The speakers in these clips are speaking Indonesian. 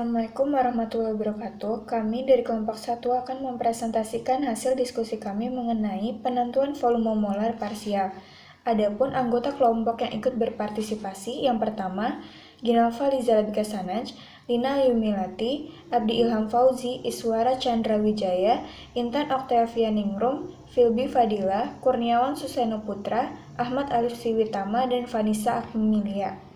Assalamualaikum warahmatullahi wabarakatuh. Kami dari kelompok 1 akan mempresentasikan hasil diskusi kami mengenai penentuan volume molar parsial. Adapun anggota kelompok yang ikut berpartisipasi, yang pertama, Ginalva Lizalabika Sanaj, Lina Yumilati, Abdi Ilham Fauzi, Iswara Chandra Wijaya, Intan Octavia Ningrum, Filbi Fadila, Kurniawan Suseno Putra, Ahmad Alif Siwitama, dan Vanessa Amelia.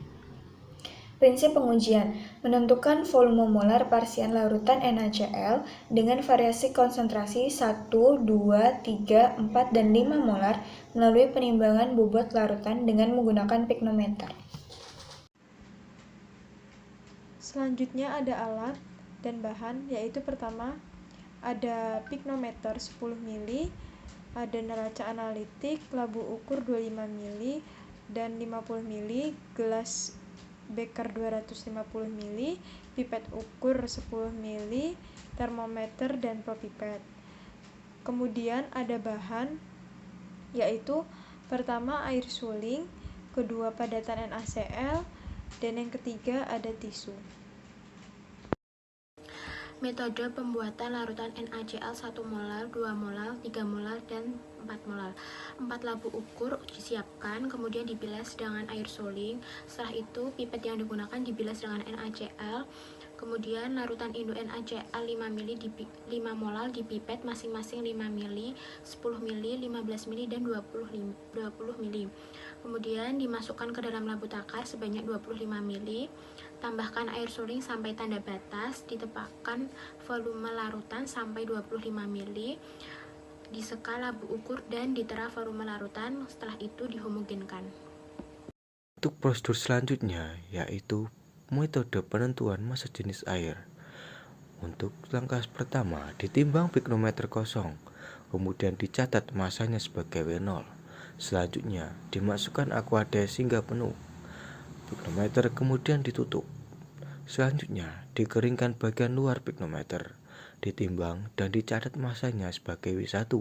Prinsip pengujian, menentukan volume molar parsial larutan NaCl dengan variasi konsentrasi 1, 2, 3, 4, dan 5 molar melalui penimbangan bobot larutan dengan menggunakan piknometer. Selanjutnya ada alat dan bahan, yaitu pertama ada piknometer 10 mili, ada neraca analitik, labu ukur 25 mili dan 50 mili, gelas beker 250 mili, pipet ukur 10 mili, termometer dan propipet. Kemudian ada bahan, yaitu pertama air suling, kedua padatan NaCl, dan yang ketiga ada tisu. Metode pembuatan larutan NaCl 1 molar, 2 molar, 3 molar, dan 4 molar. 4 labu ukur disiapkan, kemudian dibilas dengan air suling. Setelah itu, pipet yang digunakan dibilas dengan NaCl. Kemudian larutan induk NaCl 5 mili 5 molar dipipet masing-masing 5 mili, 10 mili, 15 mili, dan 20 mili. Kemudian dimasukkan ke dalam labu takar sebanyak 25 mili. Tambahkan air suling sampai tanda batas, ditepakkan volume larutan sampai 25 mili, diseka labu ukur dan ditera volume larutan, setelah itu dihomogenkan. Untuk prosedur selanjutnya yaitu metode penentuan massa jenis air. Untuk langkah pertama, ditimbang piknometer kosong, kemudian dicatat masanya sebagai W0. Selanjutnya, dimasukkan aquades hingga penuh. Piknometer kemudian ditutup. Selanjutnya, dikeringkan bagian luar piknometer, ditimbang dan dicatat masanya sebagai W1.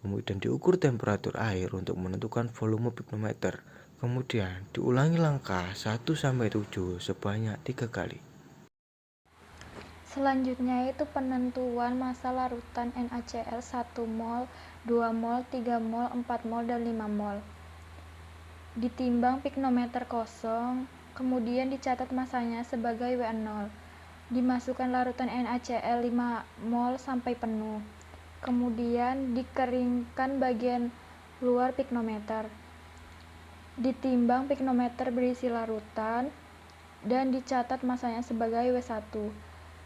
Kemudian diukur temperatur air untuk menentukan volume piknometer. Kemudian diulangi langkah 1-7 sebanyak 3 kali. Selanjutnya itu penentuan massa larutan NaCl 1 mol, 2 mol, 3 mol, 4 mol, dan 5 mol. Ditimbang piknometer kosong, kemudian dicatat masanya sebagai W0. Dimasukkan larutan NaCl 5 mol sampai penuh. Kemudian dikeringkan bagian luar piknometer. Ditimbang piknometer berisi larutan dan dicatat masanya sebagai W1.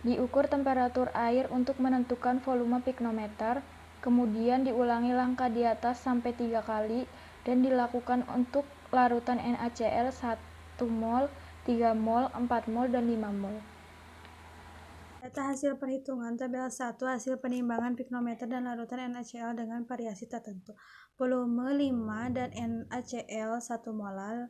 Diukur temperatur air untuk menentukan volume piknometer, kemudian diulangi langkah di atas sampai 3 kali dan dilakukan untuk larutan NaCl 1 mol, 3 mol, 4 mol, dan 5 mol. Data hasil perhitungan tabel 1 hasil penimbangan piknometer dan larutan NaCl dengan variasi tertentu. Volume 5 dan NaCl 1 molar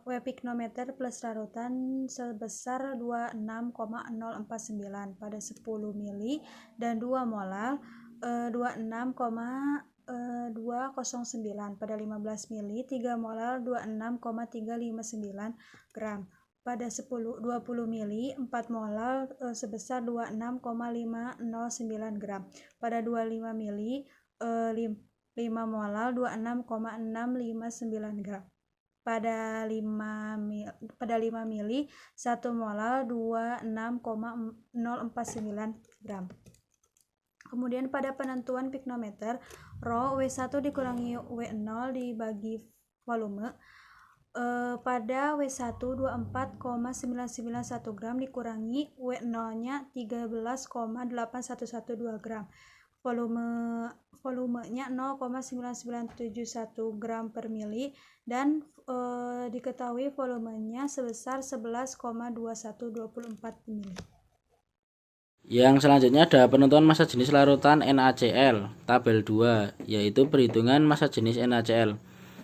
W piknometer plus larutan sebesar 26,049 pada 10 mili dan 2 molar 26,209 pada 15 mili, 3 molar 26,359 gram. Pada 20 mili, 4 molar sebesar 26,509 gram. Pada 25 mili, 5 molar 26,659 gram. Pada 5 mili, 1 molar 26,049 gram. Kemudian pada penentuan piknometer, Rho W1 dikurangi W0 dibagi volume. Pada W1 24,991 gram dikurangi W0-nya 13,8112 gram. Volumenya 0,9971 gram per mili dan diketahui volumenya sebesar 11,2124 mili. Yang selanjutnya ada penentuan massa jenis larutan NaCl tabel 2, yaitu perhitungan massa jenis NaCl.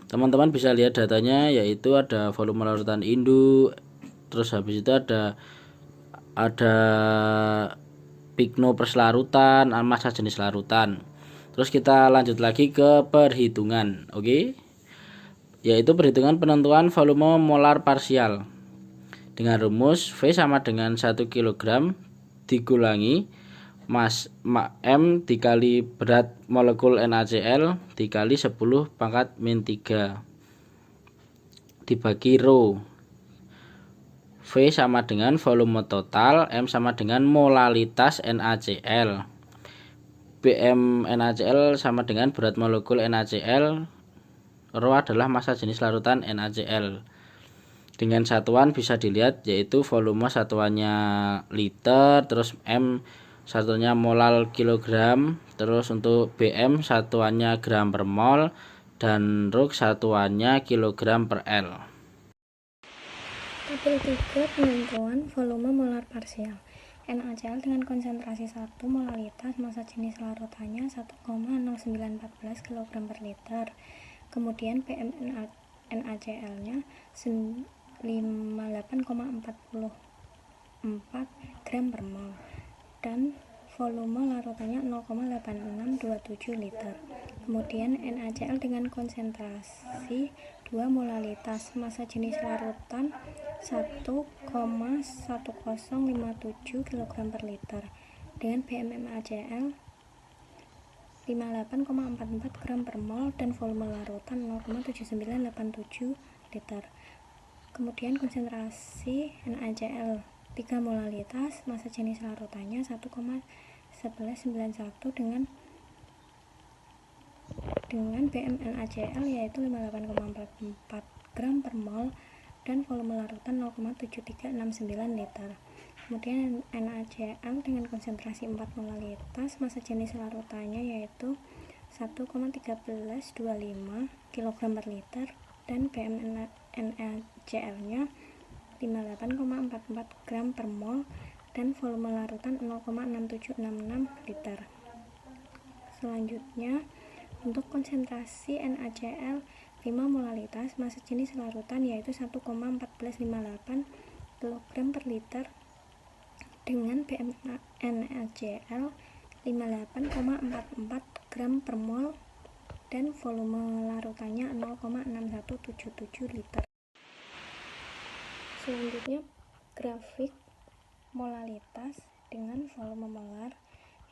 Teman-teman bisa lihat datanya, yaitu ada volume larutan induk, terus habis itu ada pikno plus larutan, massa jenis larutan. Terus kita lanjut lagi ke perhitungan, oke? Yaitu perhitungan penentuan volume molar parsial. Dengan rumus V sama dengan 1 kg dikurangi M dikali berat molekul NaCl dikali 10 pangkat min 3 dibagi rho. V sama dengan volume total, M sama dengan molalitas NaCl. Bm NaCl sama dengan berat molekul NaCl, rho adalah massa jenis larutan NaCl. Dengan satuan bisa dilihat yaitu volume satuannya liter, terus M satuannya molal kilogram, terus untuk Bm satuannya gram per mol, dan rho satuannya kilogram per L. Tabel 3 penentuan volume molar parsial. NaCl dengan konsentrasi 1 molalitas massa jenis larutannya 1,0914 kg per liter. Kemudian Bm NaCl-nya 58,44 gram per mol dan volume larutannya 0,8627 liter. Kemudian NaCl dengan konsentrasi 2 molalitas massa jenis larutan 1,1057 kg per liter dengan Bm NaCl 58,44 gram per mol dan volume larutan 0,7987 liter. Kemudian konsentrasi NaCl 3 molalitas massa jenis larutannya 1,1191 dengan Bm NaCl yaitu 58,44 gram per mol dan volume larutan 0,7369 liter. Kemudian NaCl dengan konsentrasi 4 molalitas massa jenis larutannya yaitu 1,1325 kg per liter dan Bm NaCl-nya 58,44 gram per mol dan volume larutan 0,6766 liter. Selanjutnya, untuk konsentrasi NaCl 5 molalitas massa jenis larutan yaitu 1,1458 kg per liter dengan Bm NaCl 58,44 gram per mol dan volume larutannya 0,6177 liter. Selanjutnya, grafik molalitas dengan volume molar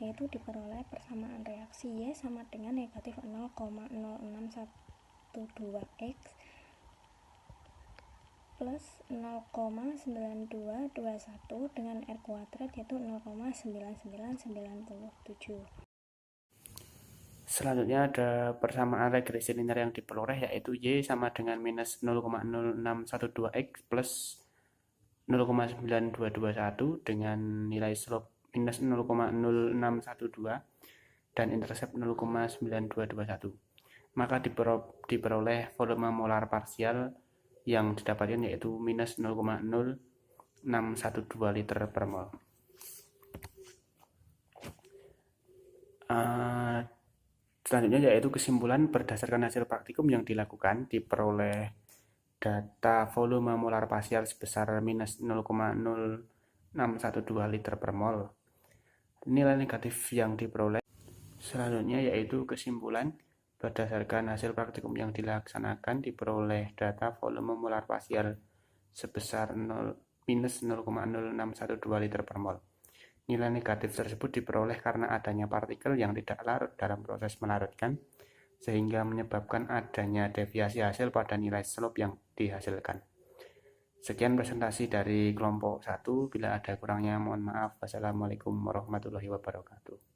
yaitu diperoleh persamaan reaksi Y sama dengan negatif 0,06112X plus 0,9221 dengan R kuadrat yaitu 0,9997. Selanjutnya ada persamaan regresi linear yang diperoleh yaitu Y sama dengan minus 0,0612X plus 0,9221 dengan nilai slope minus 0,0612 dan intercept 0,9221. Maka diperoleh volume molar parsial yang didapatkan yaitu minus 0,0612 liter per mol. Selanjutnya yaitu kesimpulan berdasarkan hasil praktikum yang dilakukan diperoleh data volume molar parsial sebesar minus 0,0612 liter per mol. Nilai negatif yang diperoleh. Selanjutnya yaitu kesimpulan berdasarkan hasil praktikum yang dilaksanakan diperoleh data volume molar parsial sebesar minus 0,0612 liter per mol. Nilai negatif tersebut diperoleh karena adanya partikel yang tidak larut dalam proses melarutkan, sehingga menyebabkan adanya deviasi hasil pada nilai slope yang dihasilkan. Sekian presentasi dari kelompok 1, bila ada kurangnya mohon maaf. Wassalamualaikum warahmatullahi wabarakatuh.